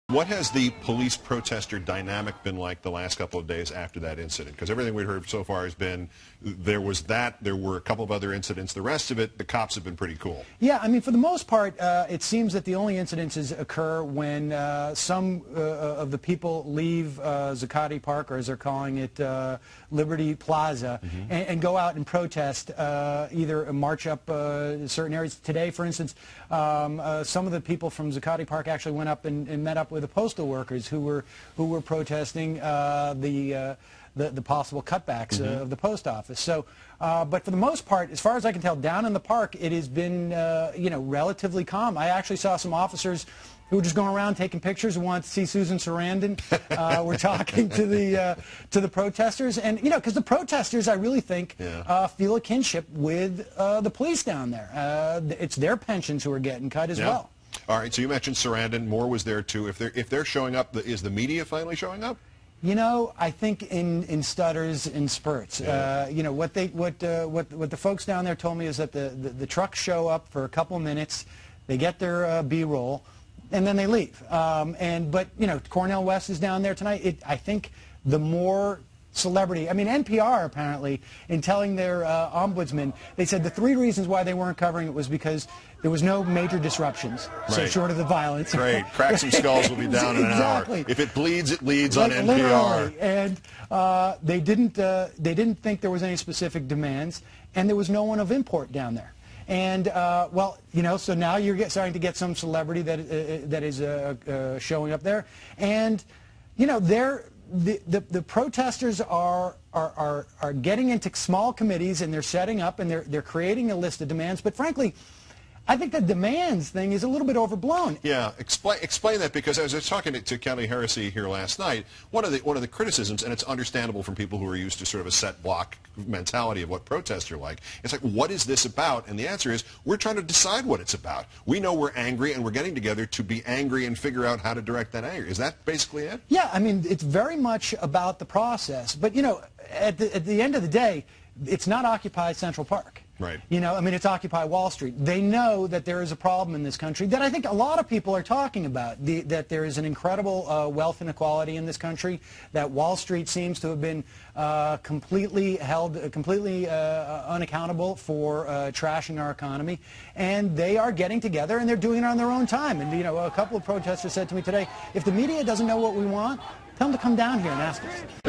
What has the police-protester dynamic been like the last couple of days after that incident? Because everything we've heard so far has been there was that, there were a couple of other incidents. The rest of it, the cops have been pretty cool. Yeah, I mean, for the most part, it seems that the only incidences occur when some of the people leave Zuccotti Park, or as they're calling it, Liberty Plaza, and go out and protest, either march up certain areas. Today, for instance, some of the people from Zuccotti Park actually went up and met up with the postal workers who were protesting the possible cutbacks of the post office. So, but for the most part, as far as I can tell, down in the park, it has been you know, relatively calm. I actually saw some officers who were just going around taking pictures and wanted to see Susan Sarandon. We're talking to the protesters, and you know, because the protesters, I really think, feel a kinship with the police down there. It's their pensions who are getting cut as well. All right, so you mentioned Sarandon. More was there too. If they're showing up, is the media finally showing up? You know, I think in stutters and spurts. You know, what the folks down there told me is that the trucks show up for a couple minutes, they get their B-roll, and then they leave. But you know, Cornel West is down there tonight. I think the more celebrity, I mean, NPR apparently, in telling their ombudsman, they said the 3 reasons why they weren't covering it was because there was no major disruptions, so short of the violence. Great. Cracks and Skulls will be down in an hour. If it bleeds, it leads on NPR. Literally. And they didn't think there was any specific demands, and there was no one of import down there. And well, you know, so now you're starting to get some celebrity that is showing up there, and you know, the protesters are getting into small committees, and they're setting up, and they're creating a list of demands. But frankly, I think the demands thing is a little bit overblown. Yeah, explain that, because as I was talking to Kelly Heresy here last night, one of the criticisms, and it's understandable from people who are used to sort of a set block mentality of what protests are like, it's like, what is this about? And the answer is, we're trying to decide what it's about. We know we're angry, and we're getting together to be angry and figure out how to direct that anger. Is that basically it? Yeah, I mean, it's very much about the process. But, you know, at the end of the day, it's not Occupy Central Park. Right. You know, I mean, it's Occupy Wall Street. They know that there is a problem in this country that I think a lot of people are talking about, that there is an incredible wealth inequality in this country, that Wall Street seems to have been completely unaccountable for trashing our economy, and they are getting together, and they're doing it on their own time. And, you know, a couple of protesters said to me today, if the media doesn't know what we want, tell them to come down here and ask us.